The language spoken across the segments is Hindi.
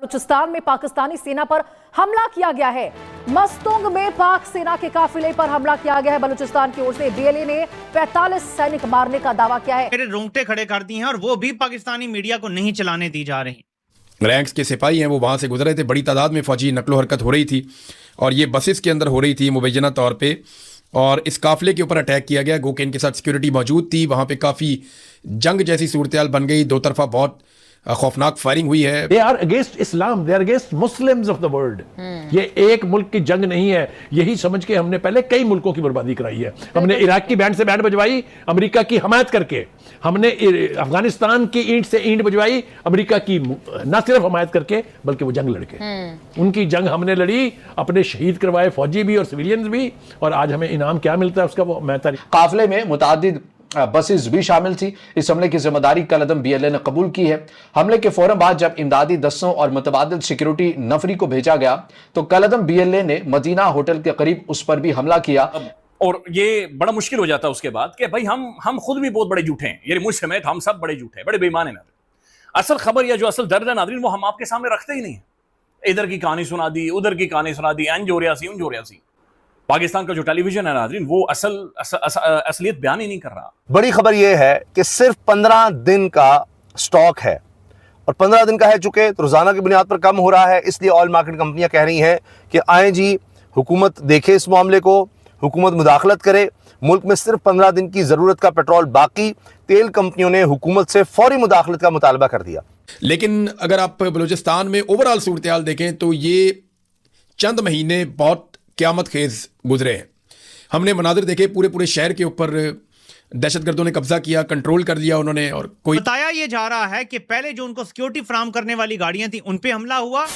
बलूचिस्तान में पाकिस्तानी सेना पर हमला किया गया है। मस्तुंग में पाक सेना के काफिले पर हमला किया गया है। बलूचिस्तान की ओर से बीएलए ने 45 सैनिक मारने का दावा किया है। मेरे रोंगटे खड़े कर दिए हैं और वो भी पाकिस्तानी मीडिया को नहीं चलाने दी जा रही। रैंक्स के सिपाही हैं वो वहाँ से गुजर रहे थे, बड़ी तादाद में फौजी नकलो हरकत हो रही थी और ये बसेस के अंदर हो रही थी मुबैना तौर पे, और इस काफिले के ऊपर अटैक किया गया। गो के इनके साथ सिक्योरिटी मौजूद थी, वहाँ पे काफ़ी जंग जैसी सूरत बन गई, दो तरफा बहुत खौफनाक फायरिंग हुई है। They are against Islam, they are against Muslims of the world। ये एक मुल्क की जंग नहीं है, यही समझ के हमने पहले कई मुल्कों की बर्बादी कराई है। हमने इराक की बैंड से बैंड बजवाई अमेरिका की हमायत करके, हमने अफगानिस्तान की ईंट से ईंट बजवाई अमेरिका की न सिर्फ हमायत करके बल्कि वो जंग लड़के। उनकी जंग हमने लड़ी, अपने शहीद करवाए फौजी भी और सिविलियंस भी, और आज हमें इनाम क्या मिलता है उसका वो मैं काफिले में मुतादिद बसेस भी शामिल थी। इस हमले की जिम्मेदारी कलअदम बीएलए ने कबूल की है। हमले के फौरन बाद जब इमदादी दस्तों और मुतबादिल सिक्योरिटी नफरी को भेजा गया तो कलअदम बीएलए ने मदीना होटल के करीब उस पर भी हमला किया। और ये बड़ा मुश्किल हो जाता है उसके बाद कि भाई हम खुद भी बहुत बड़े झूठे हैं, ये मुझ समेत हम सब बड़े झूठे हैं, बड़े बेईमान हैं नाज़रीन। असल खबर या जो असल दर्द है नाज़रीन वो हम आपके सामने रखते ही नहीं है। इधर की कहानी सुना दी, उधर की कहानी सुना दी, अंज हो रहा सी उंज हो रहा सी। पाकिस्तान का जो टेलीविजन है नाज़रीन वो असलियत बयान ही नहीं कर रहा। बड़ी खबर यह है कि सिर्फ 15 दिन का स्टॉक है और 15 दिन का है चुके तो रोजाना की बुनियाद पर कम हो रहा है। इसलिए ऑयल मार्केट कंपनियां कह रही हैं कि आए जी हुकूमत देखे इस मामले को, हुकूमत मुदाखलत करे। मुल्क में सिर्फ 15 दिन की जरूरत का पेट्रोल बाकी। तेल कंपनियों ने हुकूमत से फौरी मुदाखलत का मुतालबा कर दिया। लेकिन अगर आप बलूचिस्तान में ओवरऑल सूरत हाल देखें तो ये चंद महीने बहुत क़यामत खेज गुजरे हैं। हमने मनाजिर देखे, पूरे पूरे शहर के ऊपर दहशतगर्दों ने कब्जा किया, कंट्रोल कर लिया उन्होंने, और कोई बताया ये जा रहा है कि पहले जो उनको सिक्योरिटी फराहम करने वाली गाड़ियां थी उन पे हमला हुआ।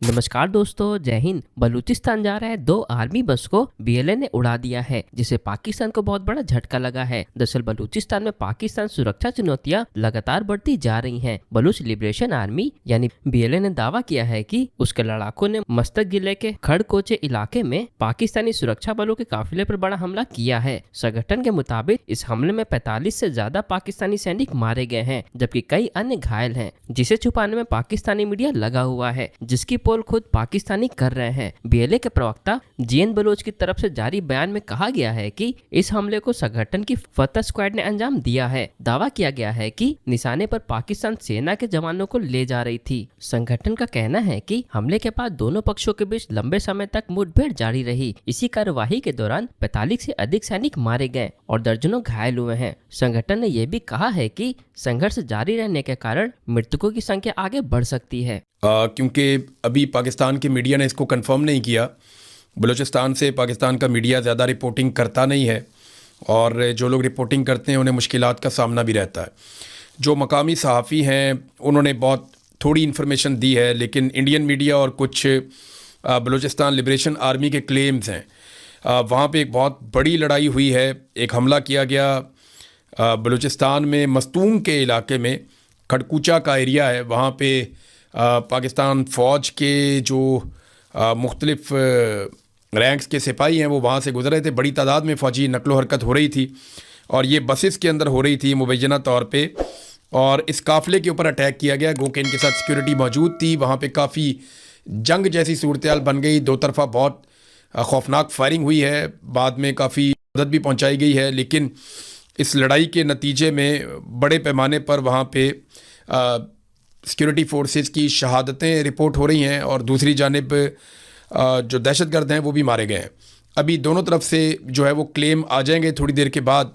नमस्कार दोस्तों, जय हिंद। बलूचिस्तान जा रहे 2 आर्मी बस को बीएलए ने उड़ा दिया है, जिसे पाकिस्तान को बहुत बड़ा झटका लगा है। दरअसल बलूचिस्तान में पाकिस्तान सुरक्षा चुनौतियां लगातार बढ़ती जा रही हैं। बलूच लिबरेशन आर्मी यानी बीएलए ने दावा किया है कि उसके लड़ाकों ने मस्तक जिले के खड़कोचे इलाके में पाकिस्तानी सुरक्षा बलों के काफिले पर बड़ा हमला किया है। संगठन के मुताबिक इस हमले में 45 से ज्यादा पाकिस्तानी सैनिक मारे गए हैं, जबकि कई अन्य घायल हैं, जिसे छुपाने में पाकिस्तानी मीडिया लगा हुआ है, जिसकी पोल खुद पाकिस्तानी कर रहे हैं। बीएलए के प्रवक्ता जीएन बलोच की तरफ से जारी बयान में कहा गया है कि इस हमले को संगठन की फतह स्क्वाड ने अंजाम दिया है। दावा किया गया है कि निशाने पर पाकिस्तान सेना के जवानों को ले जा रही थी। संगठन का कहना है कि हमले के बाद दोनों पक्षों के बीच लंबे समय तक मुठभेड़ जारी रही। इसी कार्यवाही के दौरान 45 से अधिक सैनिक मारे गए और दर्जनों घायल हुए हैं। संगठन ने यह भी कहा है कि संघर्ष जारी रहने के कारण मृतकों की संख्या आगे बढ़ सकती है। क्योंकि अभी पाकिस्तान की मीडिया ने इसको कंफर्म नहीं किया। बलूचिस्तान से पाकिस्तान का मीडिया ज़्यादा रिपोर्टिंग करता नहीं है और जो लोग रिपोर्टिंग करते हैं उन्हें मुश्किलात का सामना भी रहता है। जो मकामी सहाफ़ी हैं उन्होंने बहुत थोड़ी इन्फॉर्मेशन दी है, लेकिन इंडियन मीडिया और कुछ बलूचिस्तान लिबरेशन आर्मी के क्लेम्स हैं। वहाँ पे एक बहुत बड़ी लड़ाई हुई है, एक हमला किया गया बलूचिस्तान में मस्तूंग के इलाके में, खड़कूचा का एरिया है, वहाँ पे पाकिस्तान फ़ौज के जो मुख्तलिफ रैंक्स के सिपाही हैं वो वहाँ से गुजर रहे थे, बड़ी तादाद में फ़ौजी नकलो हरकत हो रही थी और ये बसेस के अंदर हो रही थी मुबैना तौर पे, और इस काफ़िले के ऊपर अटैक किया गया। गो के इनके साथ सिक्योरिटी मौजूद थी, वहाँ पे काफ़ी जंग जैसी सूरत बन गई, दो तरफा बहुत खौफनाक फायरिंग हुई है, बाद में काफ़ी मदद भी पहुँचाई गई है। लेकिन इस लड़ाई के नतीजे में बड़े पैमाने पर वहाँ पे सिक्योरिटी फोर्सेस की शहादतें रिपोर्ट हो रही हैं और दूसरी जानिब जो दहशतगर्द हैं वो भी मारे गए हैं। अभी दोनों तरफ से जो है वो क्लेम आ जाएंगे थोड़ी देर के बाद।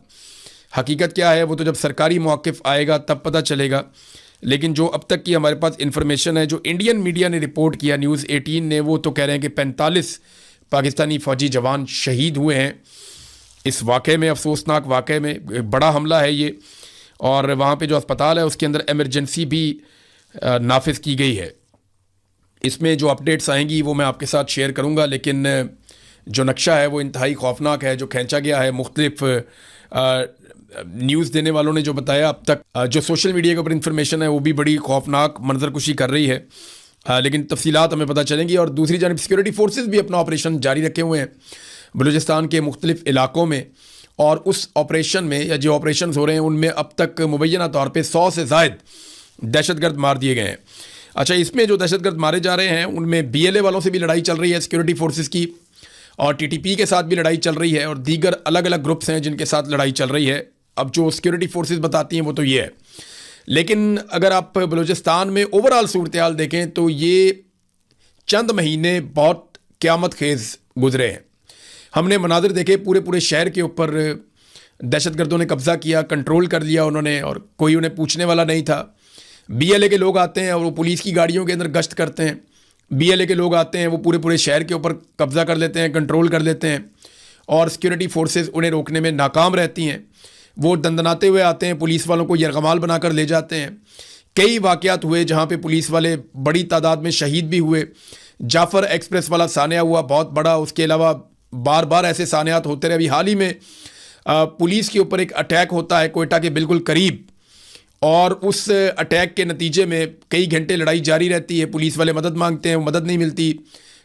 हकीकत क्या है वो तो जब सरकारी मौक़िफ़ आएगा तब पता चलेगा। लेकिन जो अब तक की हमारे पास इन्फॉर्मेशन है, जो इंडियन मीडिया ने रिपोर्ट किया, न्यूज़ 18 ने, वो तो कह रहे हैं कि 45 पाकिस्तानी फ़ौजी जवान शहीद हुए हैं इस वाक़े में, अफसोसनाक वाक़े में। बड़ा हमला है ये, और वहाँ पे जो अस्पताल है उसके अंदर एमरजेंसी भी नाफिज की गई है। इसमें जो अपडेट्स आएंगी वो मैं आपके साथ शेयर करूंगा, लेकिन जो नक्शा है वो इंतहाई खौफनाक है जो खींचा गया है। मुख्तलिफ न्यूज़ देने वालों ने जो बताया अब तक, जो सोशल मीडिया के ऊपर इंफॉर्मेशन है वो भी बड़ी खौफनाक मंजरकुशी कर रही है, लेकिन तफसीलात हमें पता चलेंगी। और दूसरी जानिब सिक्योरिटी फोर्सेस भी अपना ऑपरेशन जारी रखे हुए हैं बलूचिस्तान के मुख्तलिफ इलाकों में, और उस ऑपरेशन में या जो ऑपरेशन हो रहे हैं उनमें अब तक मुबैना तौर पर 100 से ज़ायद दहशतगर्द मार दिए गए हैं। अच्छा, इसमें जो दहशतगर्द मारे जा रहे हैं उनमें BLA वालों से भी लड़ाई चल रही है, सिक्योरिटी फोर्सेस की, और TTP के साथ भी लड़ाई चल रही है, और दीगर अलग अलग ग्रुप्स हैं जिनके साथ लड़ाई चल रही है। अब जो सिक्योरिटी फोर्सेस बताती हैं वो तो ये है, लेकिन अगर आप बलूचिस्तान में ओवरऑल सूरत हाल देखें तो ये चंद महीने बहुत क़यामत खेज़ गुजरे हैं। हमने मनाजिर देखे, पूरे शहर के ऊपर दहशतगर्दों ने कब्ज़ा किया, कंट्रोल कर लिया उन्होंने, और कोई उन्हें पूछने वाला नहीं था। BLA के लोग आते हैं और वो पुलिस की गाड़ियों के अंदर गश्त करते हैं। BLA के लोग आते हैं, वो पूरे शहर के ऊपर कब्ज़ा कर लेते हैं, कंट्रोल कर लेते हैं, और सिक्योरिटी फोर्सेस उन्हें रोकने में नाकाम रहती हैं। वो दंदनाते हुए आते हैं, पुलिस वालों को यरगमाल बनाकर ले जाते हैं। कई वाक़यात हुए जहाँ पे पुलिस वाले बड़ी तादाद में शहीद भी हुए। जाफ़र एक्सप्रेस वाला सानिया हुआ बहुत बड़ा, उसके अलावा बार बार ऐसे सानियात होते रहे। अभी हाल ही में पुलिस के ऊपर एक अटैक होता है कोयटा के बिल्कुल करीब, और उस अटैक के नतीजे में कई घंटे लड़ाई जारी रहती है। पुलिस वाले मदद मांगते हैं, मदद नहीं मिलती,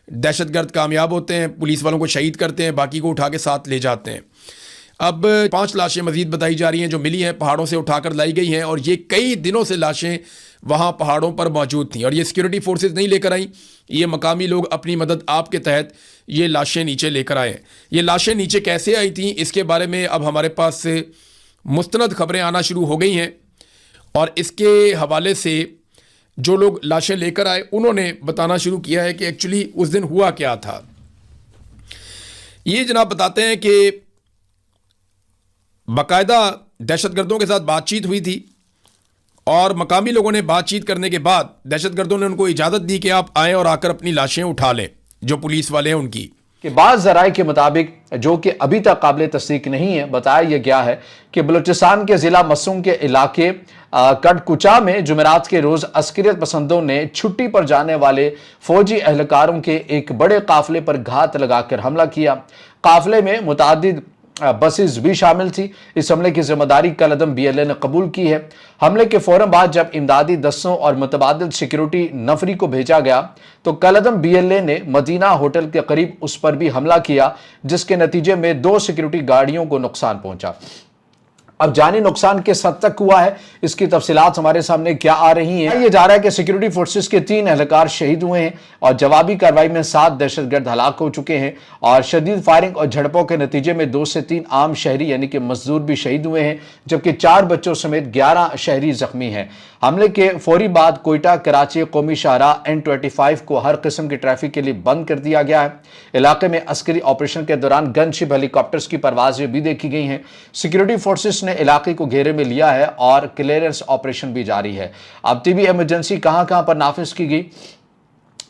दहशतगर्द कामयाब होते हैं, पुलिस वालों को शहीद करते हैं, बाकी को उठा के साथ ले जाते हैं। अब 5 लाशें मज़ीद बताई जा रही हैं जो मिली हैं, पहाड़ों से उठाकर लाई गई हैं, और ये कई दिनों से लाशें वहाँ पहाड़ों पर मौजूद थीं, और ये सिक्योरिटी फोर्सेस नहीं लेकर आई, ये मकामी लोग अपनी मदद आप के तहत ये लाशें नीचे लेकर आए। ये लाशें नीचे कैसे आई थीं, इसके बारे में अब हमारे पास से मुस्तनद खबरें आना शुरू हो गई हैं, और इसके हवाले से जो लोग लाशें लेकर आए उन्होंने बताना शुरू किया है कि एक्चुअली उस दिन हुआ क्या था। ये जनाब बताते हैं कि बाकायदा दहशतगर्दों के साथ बातचीत हुई थी, और मकामी लोगों ने बातचीत करने के बाद दहशतगर्दों ने उनको इजाज़त दी कि आप आएँ और आकर अपनी लाशें उठा लें, जो पुलिस वाले हैं उनकी। कि बाज़ ज़राए के मुताबिक, जो कि अभी तक काबिल तस्दीक नहीं है, बताया यह गया है कि बलूचिस्तान के ज़िला मसूंग के इलाके कटकुचा में जुमेरात के रोज़ अस्करियत पसंदों ने छुट्टी पर जाने वाले फौजी एहलकारों के एक बड़े काफिले पर घात लगाकर हमला किया। काफिले में मुतादिद बसेस भी शामिल थी। इस हमले की जिम्मेदारी कलअदम BLA ने कबूल की है। हमले के फौरन बाद जब इमदादी दस्तों और मुतबादिल सिक्योरिटी नफरी को भेजा गया तो कलअदम BLA ने मदीना होटल के करीब उस पर भी हमला किया, जिसके नतीजे में 2 सिक्योरिटी गाड़ियों को नुकसान पहुंचा। अब जानी नुकसान किस हद तक हुआ है, इसकी तफसीलात हमारे सामने क्या आ रही हैं। ये जा रहा है कि सिक्योरिटी फोर्सेस के 3 एहलकार शहीद हुए हैं, और जवाबी कार्रवाई में 7 दहशतगर्द हलाक हो चुके हैं, और शदीद फायरिंग और झड़पों के नतीजे में 2 से 3 आम शहरी यानी कि मजदूर भी शहीद हुए हैं, जबकि 4 बच्चों समेत 11 शहरी जख्मी हैं। हमले के फौरी बाद कोयटा कराची कौमी शाहराह N25 को हर किस्म की ट्रैफिक के लिए बंद कर दिया गया है। इलाके में अस्करी ऑपरेशन के दौरान गनशिप हेलीकॉप्टर्स की परवाजें भी देखी गई हैं। सिक्योरिटी फोर्सेस ने इलाके को घेरे में लिया है, और क्लियरेंस ऑपरेशन भी जारी है। अब टीबी इमरजेंसी कहां पर नाफिज की गई,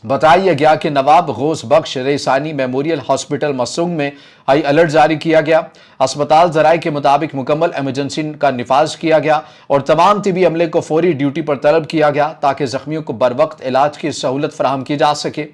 बताया गया कि नवाब गौस बख्श रेसानी मेमोरियल हॉस्पिटल मसूंग में हाई अलर्ट जारी किया गया। अस्पताल ज़राए के मुताबिक मुकम्मल इमरजेंसी का निफाज किया गया, और तमाम तिबी अमले को फौरी ड्यूटी पर तलब किया गया ताकि जख्मियों को बर वक्त इलाज की सहूलत फराहम की जा सके।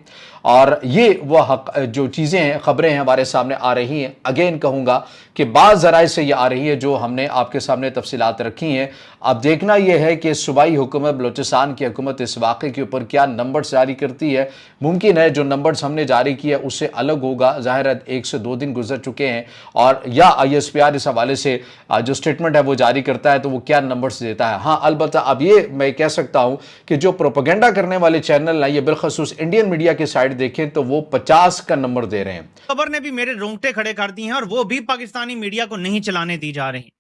और ये वह जो चीज़ें हैं, खबरें हैं, हमारे सामने आ रही हैं। अगेन कहूँगा कि बाज़ ज़राए से ये आ रही है जो हमने आपके सामने तफसीलात रखी हैं। अब देखना यह है कि सूबाई हुकूमत, बलूचिस्तान की हुकूमत इस वाक़े के ऊपर क्या नंबर्स जारी करती है। मुमकिन है जो नंबर्स हमने जारी किया उससे अलग होगा। ज़ाहिर है 1 से 2 दिन गुजर चुके हैं, और या ISPR इस हवाले से जो स्टेटमेंट है वो जारी करता है तो वो क्या नंबर्स देता है। हाँ, अलबत्ता अब ये मैं कह सकता हूँ कि जो प्रोपेगेंडा करने वाले चैनल हैं, ये बिलखसूस इंडियन मीडिया की साइड देखें तो वो 50 का नंबर दे रहे हैं। खबर ने भी मेरे रोंगटे खड़े कर दिए हैं, और वो भी पाकिस्तानी मीडिया को नहीं चलाने दी जा रही।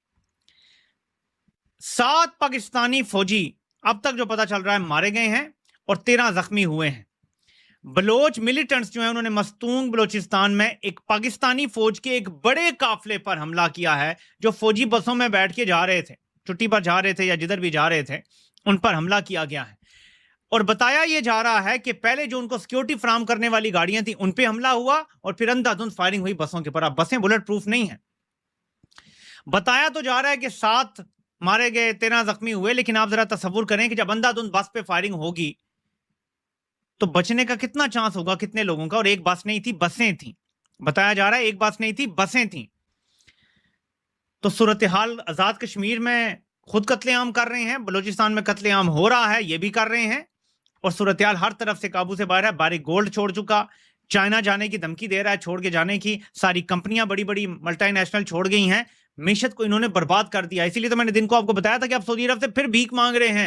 7 पाकिस्तानी फौजी अब तक जो पता चल रहा है मारे गए हैं, और 13 जख्मी हुए हैं। बलोच मिलिटेंट्स जो है उन्होंने मस्तूंग बलोचिस्तान में एक पाकिस्तानी फौज के एक बड़े काफिले पर हमला किया है, जो फौजी बसों में बैठ के जा रहे थे, छुट्टी पर जा रहे थे या जिधर भी जा रहे थे, उन पर हमला किया गया है। और बताया यह जा रहा है कि पहले जो उनको सिक्योरिटी फराहम करने वाली गाड़ियां थी उन पे हमला हुआ, और फिर अंधाधुंध फायरिंग हुई बसों के ऊपर। अब बसें बुलेट प्रूफ नहीं है। बताया तो जा रहा है कि 7 मारे गए, 13 जख्मी हुए, लेकिन आप जरा तसव्वुर करें कि जब अंधाधुंध बस पे फायरिंग होगी तो बचने का कितना चांस होगा, कितने लोगों का। और एक बस नहीं थी, बसें थी। बताया जा रहा है एक बस नहीं थी, बसें थी। तो सूरत हाल आजाद कश्मीर में खुद कत्लेआम कर रहे हैं, बलूचिस्तान में कत्लेआम हो रहा है, ये भी कर रहे हैं, और सूरत हाल हर तरफ से काबू से बाहर है। बारिक गोल्ड छोड़ चुका, चाइना जाने की धमकी दे रहा है, छोड़ के जाने की। सारी कंपनियां बड़ी बड़ी मल्टीनेशनल छोड़ गई हैं। मीशत को इन्होंने बर्बाद कर दिया। इसीलिए तो मैंने दिन को आपको बताया था कि आप सऊदी अरब से फिर भीख मांग रहे हैं।